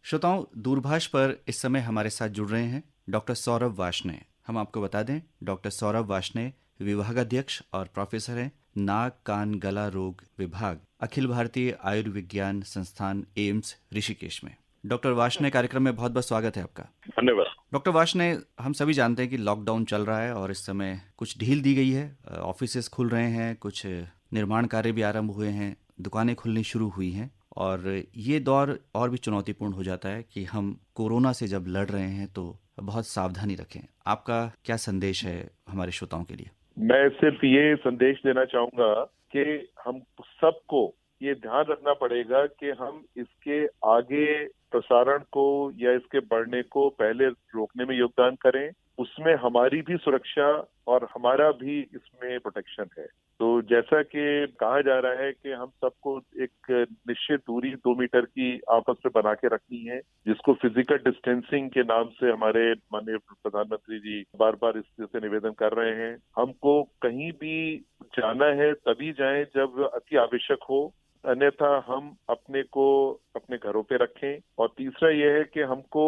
श्रोताओं, दूरभाष पर इस समय हमारे साथ जुड़ रहे हैं डॉक्टर सौरभ वार्ष्णेय। हम आपको बता दें, डॉक्टर सौरभ वार्ष्णेय विभागाध्यक्ष और प्रोफेसर हैं नाक कान गला रोग विभाग, अखिल भारतीय आयुर्विज्ञान संस्थान एम्स ऋषिकेश में। डॉक्टर वार्ष्णेय, कार्यक्रम में बहुत बहुत स्वागत है आपका। धन्यवाद। डॉक्टर वार्ष्णेय, हम सभी जानते हैं कि लॉकडाउन चल रहा है और इस समय कुछ ढील दी गई है, ऑफिसेस खुल रहे हैं, कुछ निर्माण कार्य भी आरंभ हुए हैं, दुकानें खुलनी शुरू हुई हैं और ये दौर और भी चुनौतीपूर्ण हो जाता है कि हम कोरोना से जब लड़ रहे हैं तो बहुत सावधानी रखें। आपका क्या संदेश है हमारे श्रोताओं के लिए? मैं सिर्फ ये संदेश देना चाहूंगा कि हम सबको ये ध्यान रखना पड़ेगा कि हम इसके आगे प्रसारण को या इसके बढ़ने को पहले रोकने में योगदान करें। उसमें हमारी भी सुरक्षा और हमारा भी इसमें प्रोटेक्शन है। तो जैसा कि कहा जा रहा है कि हम सबको एक निश्चित दूरी 2 मीटर की आपस में बना के रखनी है, जिसको फिजिकल डिस्टेंसिंग के नाम से हमारे माननीय प्रधानमंत्री जी बार बार इससे निवेदन कर रहे हैं। हमको कहीं भी जाना है तभी जाएं जब अति आवश्यक हो, अन्यथा हम अपने को अपने घरों पे रखें। और तीसरा ये है कि हमको,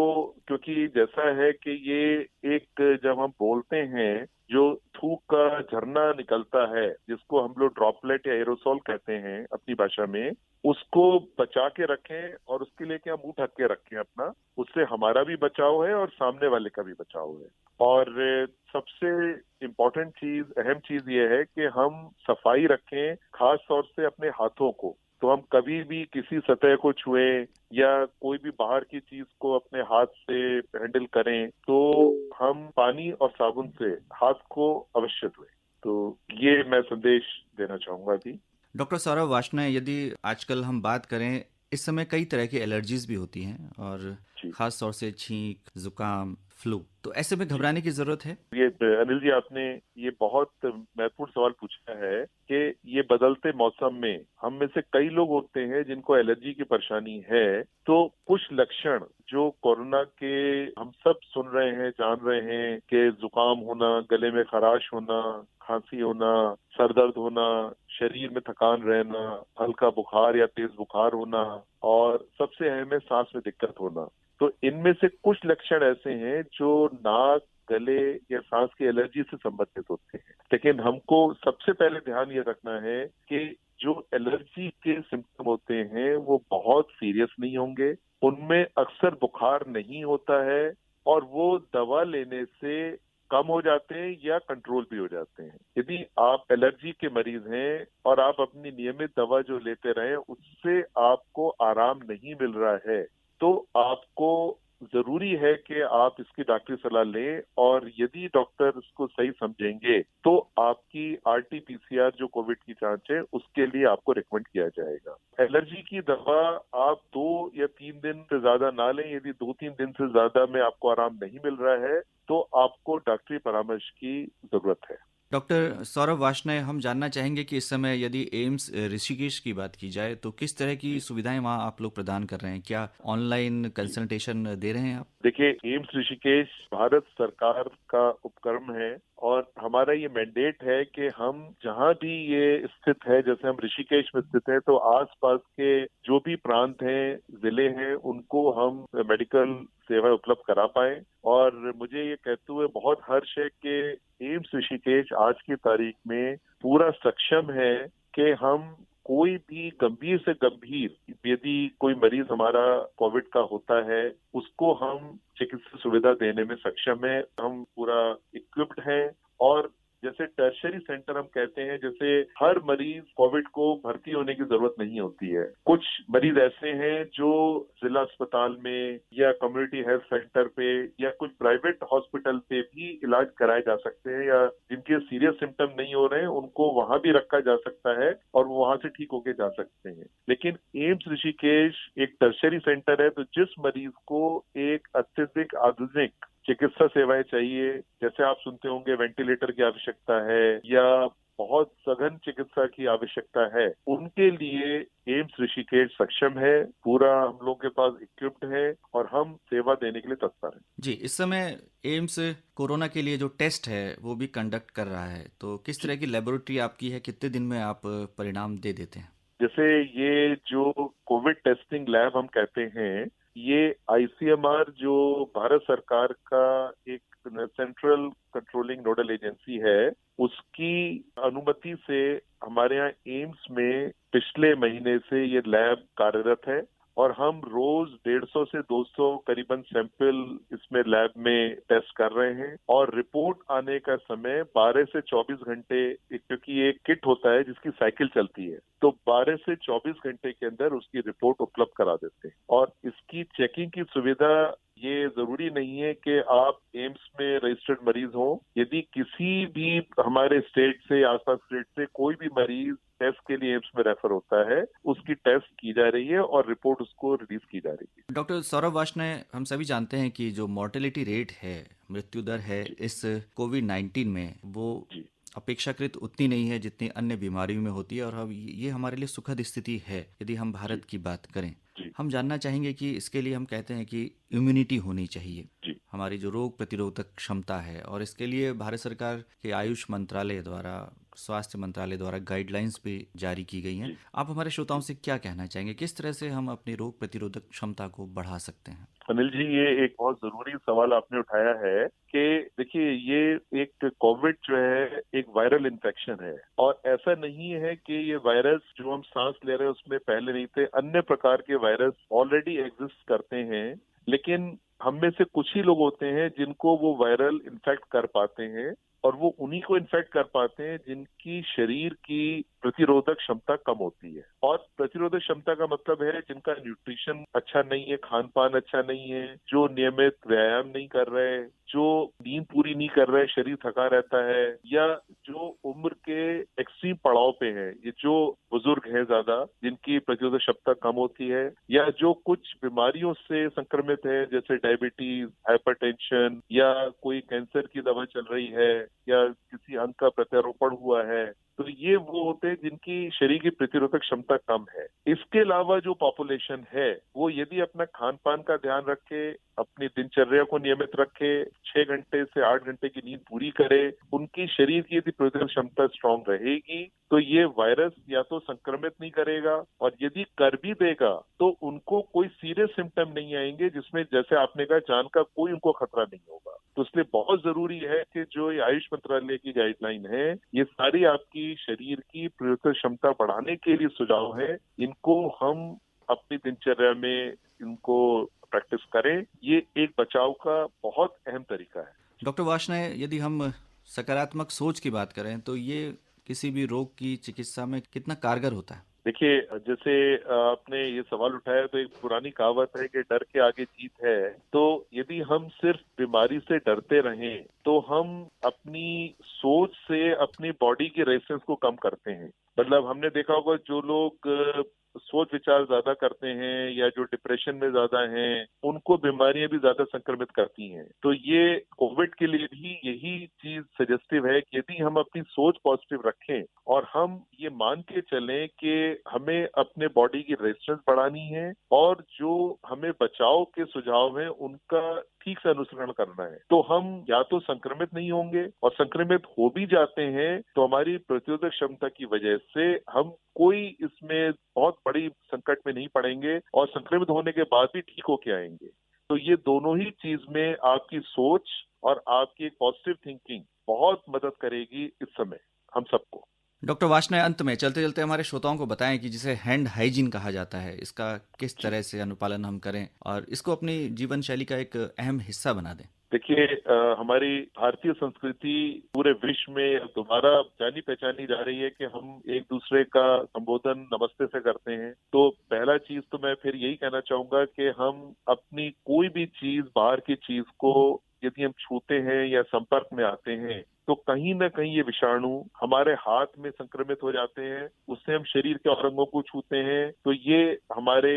क्योंकि जैसा है कि ये एक जब हम बोलते हैं जो थूक का झरना निकलता है, जिसको हम लोग ड्रॉपलेट या एरोसोल कहते हैं अपनी भाषा में, उसको बचा के रखें और उसके लिए क्या मुंह ढक के रखें अपना। उससे हमारा भी बचाव है और सामने वाले का भी बचाव है। और सबसे इम्पोर्टेंट चीज, अहम चीज ये है कि हम सफाई रखें, खास तौर से अपने हाथों को। तो हम कभी भी किसी सतह को छुएं या कोई भी बाहर की चीज को अपने हाथ से हैंडल करें तो हम पानी और साबुन से हाथ को अवश्य धोएं। तो ये मैं संदेश देना चाहूंगा अभी। डॉक्टर सौरभ वार्ष्णेय, यदि आजकल हम बात करें, इस समय कई तरह की एलर्जीज भी होती हैं और जी खास तौर से छींक, जुकाम, फ्लू, तो ऐसे में जी, घबराने की जरूरत है? ये अनिल जी, आपने ये बहुत महत्वपूर्ण सवाल पूछा है कि ये बदलते मौसम में हम में से कई लोग होते हैं जिनको एलर्जी की परेशानी है। तो कुछ लक्षण जो कोरोना के हम सब सुन रहे हैं, जान रहे हैं कि जुकाम होना, गले में खराश होना, खांसी होना, सर दर्द होना, शरीर में थकान रहना, हल्का बुखार या तेज बुखार होना और सबसे अहम है सांस में दिक्कत होना। तो इनमें से कुछ लक्षण ऐसे हैं जो नाक, गले या सांस की एलर्जी से संबंधित होते हैं। लेकिन हमको सबसे पहले ध्यान ये रखना है कि जो एलर्जी के सिम्टम होते हैं वो बहुत सीरियस नहीं होंगे, उनमें अक्सर बुखार नहीं होता है और वो दवा लेने से कम हो जाते हैं या कंट्रोल भी हो जाते हैं। यदि आप एलर्जी के मरीज हैं और आप अपनी नियमित दवा जो लेते रहे उससे आपको आराम नहीं मिल रहा है, तो आपको जरूरी है कि आप इसकी डॉक्टरी सलाह लें और यदि डॉक्टर इसको सही समझेंगे तो आपकी आरटी-पीसीआर जो कोविड की जांच है उसके लिए आपको रिकमेंड किया जाएगा। एलर्जी की दवा आप 2 या 3 दिन से ज्यादा ना लें। यदि 2-3 दिन से ज्यादा में आपको आराम नहीं मिल रहा है तो आपको डॉक्टरी परामर्श की जरूरत है। डॉक्टर सौरभ वार्ष्णेय, हम जानना चाहेंगे कि इस समय यदि एम्स ऋषिकेश की बात की जाए तो किस तरह की जी सुविधाएं वहां आप लोग प्रदान कर रहे हैं? क्या ऑनलाइन जी, कंसल्टेशन दे रहे हैं आप? देखिए, एम्स ऋषिकेश भारत सरकार का उपक्रम है और हमारा ये मैंडेट है कि हम जहां भी ये स्थित है, जैसे हम ऋषिकेश में स्थित है तो आसपास के जो भी प्रांत हैं, जिले हैं, उनको हम मेडिकल सेवा उपलब्ध करा पाए। और मुझे ये कहते हुए बहुत हर्ष है कि एम्स ऋषिकेश आज की तारीख में पूरा सक्षम है कि हम कोई भी गंभीर से गंभीर यदि कोई मरीज हमारा कोविड का होता है, उसको हम चिकित्सा सुविधा देने में सक्षम है। हम पूरा इक्विप्ड हैं और जैसे टर्शरी सेंटर हम कहते हैं, जैसे हर मरीज कोविड को भर्ती होने की जरूरत नहीं होती है। कुछ मरीज ऐसे हैं जो जिला अस्पताल में या कम्युनिटी हेल्थ सेंटर पे या कुछ प्राइवेट हॉस्पिटल पे भी इलाज कराए जा सकते हैं, या जिनके सीरियस सिम्टम नहीं हो रहे हैं उनको वहां भी रखा जा सकता है और वो वहां से ठीक होके जा सकते हैं। लेकिन एम्स ऋषिकेश एक टर्शरी सेंटर है, तो जिस मरीज को एक अत्यधिक आधुनिक चिकित्सा सेवाएं चाहिए, जैसे आप सुनते होंगे वेंटिलेटर की आवश्यकता है या बहुत सघन चिकित्सा की आवश्यकता है, उनके लिए एम्स ऋषिकेश सक्षम है। पूरा हम लोग के पास इक्विप्ड है और हम सेवा देने के लिए तत्पर हैं। जी, इस समय एम्स कोरोना के लिए जो टेस्ट है वो भी कंडक्ट कर रहा है, तो किस जी, तरह की लेबोरेटरी आपकी है? कितने दिन में आप परिणाम दे देते हैं? जैसे ये जो कोविड टेस्टिंग लैब हम कहते हैं, ये आईसीएमआर जो भारत सरकार का एक सेंट्रल कंट्रोलिंग नोडल एजेंसी है, उसकी अनुमति से हमारे यहाँ एम्स में पिछले महीने से ये लैब कार्यरत है और हम रोज 150 से 200 करीबन सैंपल इसमें लैब में टेस्ट कर रहे हैं और रिपोर्ट आने का समय 12 से 24 घंटे, क्योंकि ये किट होता है जिसकी साइकिल चलती है, तो 12 से 24 घंटे के अंदर उसकी रिपोर्ट उपलब्ध करा देते हैं। और इसकी चेकिंग की सुविधा, ये जरूरी नहीं है कि आप एम्स में रजिस्टर्ड मरीज हो। यदि किसी भी हमारे स्टेट से, आसपास स्टेट से कोई भी मरीज टेस्ट के लिए एम्स में रेफर होता है, उसकी टेस्ट की जा रही है और रिपोर्ट उसको रिलीज की जा रही है। डॉक्टर सौरभ वार्ष्णेय, हम सभी जानते हैं कि जो मॉर्टेलिटी रेट है, मृत्यु दर है इस कोविड-19 में, वो जी अपेक्षाकृत उतनी नहीं है जितनी अन्य बीमारियों में होती है और अब ये हमारे लिए सुखद स्थिति है यदि हम भारत की बात करें। जी हम जानना चाहेंगे कि इसके लिए हम कहते हैं कि इम्यूनिटी होनी चाहिए, जी हमारी जो रोग प्रतिरोधक क्षमता है, और इसके लिए भारत सरकार के आयुष मंत्रालय द्वारा, स्वास्थ्य मंत्रालय द्वारा गाइडलाइंस भी जारी की गई हैं। जी आप हमारे श्रोताओं से क्या कहना चाहेंगे, किस तरह से हम अपनी रोग प्रतिरोधक क्षमता को बढ़ा सकते हैं? अनिल जी, ये एक बहुत जरूरी सवाल आपने उठाया है कि देखिए, ये एक कोविड जो है एक वायरल इन्फेक्शन है और ऐसा नहीं है कि ये वायरस जो हम सांस ले रहे हैं उसमें पहले नहीं थे। अन्य प्रकार के वायरस ऑलरेडी एग्जिस्ट करते हैं, लेकिन हम में से कुछ ही लोग होते हैं जिनको वो वायरल इन्फेक्ट कर पाते हैं और वो उन्हीं को इन्फेक्ट कर पाते हैं जिनकी शरीर की प्रतिरोधक क्षमता कम होती है। और प्रतिरोधक क्षमता का मतलब है जिनका न्यूट्रिशन अच्छा नहीं है, खान पान अच्छा नहीं है, जो नियमित व्यायाम नहीं कर रहे, जो नींद पूरी नहीं कर रहे, शरीर थका रहता है, या जो उम्र के एक्सट्रीम पड़ाव पे है, ये जो बुजुर्ग हैं ज्यादा, जिनकी प्रतिरोधक क्षमता कम होती है, या जो कुछ बीमारियों से संक्रमित है जैसे डायबिटीज, हाइपरटेंशन, या कोई कैंसर की दवा चल रही है, या किसी अंग का प्रत्यारोपण हुआ है, तो ये वो होते हैं जिनकी शरीर की प्रतिरोधक क्षमता कम है। इसके अलावा जो पॉपुलेशन है वो यदि अपना खान पान का ध्यान रखे, अपनी दिनचर्या को नियमित रखे, 6 घंटे से 8 घंटे की नींद पूरी करे, उनकी शरीर की यदि प्रतिरोधक क्षमता स्ट्रांग रहेगी तो ये वायरस या तो संक्रमित नहीं करेगा, और यदि कर भी देगा तो उनको कोई सीरियस सिम्टम नहीं आएंगे, जिसमें जैसे आपने कहा जान का कोई उनको खतरा नहीं होगा। तो इसलिए बहुत जरूरी है कि जो ये आयुष मंत्रालय की गाइडलाइन है, ये सारी आपकी शरीर की प्रतिरोधक क्षमता बढ़ाने के लिए सुझाव है, इनको हम अपनी दिनचर्या में इनको प्रैक्टिस करें। ये एक बचाव का बहुत अहम तरीका है। डॉक्टर वार्ष्णेय, यदि हम सकारात्मक सोच की बात करें तो ये किसी भी रोग की चिकित्सा में कितना कारगर होता है? देखिए, जैसे आपने ये सवाल उठाया तो एक पुरानी कहावत है कि डर के आगे जीत है। तो यदि हम सिर्फ बीमारी से डरते रहें तो हम अपनी सोच से अपनी बॉडी की रेजिस्टेंस को कम करते हैं। मतलब हमने देखा होगा जो लोग सोच विचार ज्यादा करते हैं या जो डिप्रेशन में ज्यादा हैं, उनको बीमारियां भी ज्यादा संक्रमित करती हैं। तो ये कोविड के लिए भी यही चीज सजेस्टिव है कि यदि हम अपनी सोच पॉजिटिव रखें और हम ये मान के चलें कि हमें अपने बॉडी की रेजिस्टेंस बढ़ानी है और जो हमें बचाव के सुझाव हैं उनका ठीक से अनुसरण करना है, तो हम या तो संक्रमित नहीं होंगे, और संक्रमित हो भी जाते हैं तो हमारी प्रतिरोधक क्षमता की वजह से हम कोई इसमें बहुत बड़ी संकट में नहीं पड़ेंगे और संक्रमित होने के बाद भी ठीक होके आएंगे। तो ये दोनों ही चीज में आपकी सोच और आपकी एक पॉजिटिव थिंकिंग बहुत मदद करेगी इस समय हम सबको। डॉक्टर वार्ष्णेय, अंत में चलते चलते हमारे श्रोताओं को बताएं कि जिसे हैंड हाइजीन कहा जाता है, इसका किस तरह से अनुपालन हम करें और इसको अपनी जीवन शैली का एक अहम हिस्सा बना दें। देखिए, हमारी भारतीय संस्कृति पूरे विश्व में दोबारा जानी पहचानी जा रही है कि हम एक दूसरे का संबोधन नमस्ते से करते हैं। तो पहला चीज तो मैं फिर यही कहना चाहूंगा कि हम अपनी कोई भी चीज, बाहर की चीज को यदि हम छूते हैं या संपर्क में आते हैं तो कहीं ना कहीं ये विषाणु हमारे हाथ में संक्रमित हो जाते हैं, उससे हम शरीर के और अंगों को छूते हैं तो ये हमारे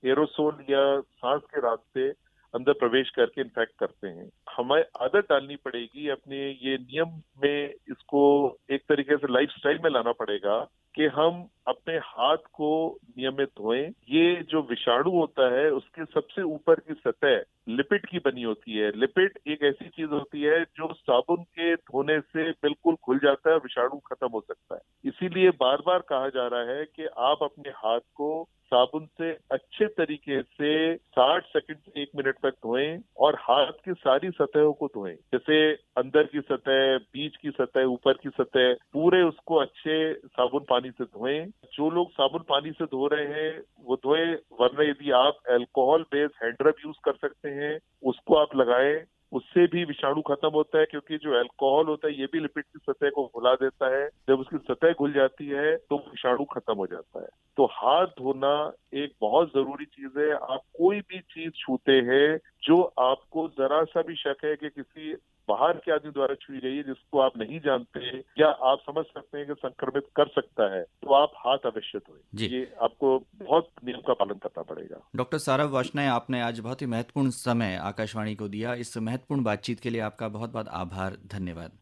एरोसोल या सांस के रास्ते अंदर प्रवेश करके इन्फेक्ट करते हैं। हमें आदत डालनी पड़ेगी, अपने ये नियम में इसको एक तरीके से लाइफस्टाइल में लाना पड़ेगा कि हम अपने हाथ को नियमित धोएं। ये जो विषाणु होता है उसके सबसे ऊपर की सतह लिपिड की बनी होती है। लिपिड एक ऐसी चीज होती है जो साबुन के धोने से बिल्कुल खुल जाता है, विषाणु खत्म हो सकता है। इसीलिए बार बार कहा जा रहा है कि आप अपने हाथ को साबुन से अच्छे तरीके से 60 सेकंड से 1 मिनट तक धोएं और हाथ की सारी सतहों को धोएं, जैसे अंदर की सतह, बीच की सतह, ऊपर की सतह, पूरे उसको अच्छे साबुन पानी से धोएं। जो लोग साबुन पानी से धो रहे हैं वो धोएं, वरना यदि आप अल्कोहल बेस्ड हैंड रब यूज कर सकते हैं, उसको आप लगाएं। उससे भी विषाणु खत्म होता है, क्योंकि जो अल्कोहल होता है ये भी लिपिड की सतह को घुला देता है। जब उसकी सतह घुल जाती है तो विषाणु खत्म हो जाता है। तो हाथ धोना एक बहुत जरूरी चीज है। आप कोई भी चीज छूते हैं जो आपको जरा सा भी शक है कि किसी बाहर के आदमी द्वारा छुई गई है, जिसको आप नहीं जानते या आप समझ सकते हैं कि संक्रमित कर सकता है, तो आप हाथ अवश्य धोएं। जी। ये आपको बहुत नियम का पालन करना पड़ेगा। डॉक्टर सारव वार्ष्णेय, आपने आज बहुत ही महत्वपूर्ण समय आकाशवाणी को दिया। इस महत्वपूर्ण बातचीत के लिए आपका बहुत बहुत आभार, धन्यवाद।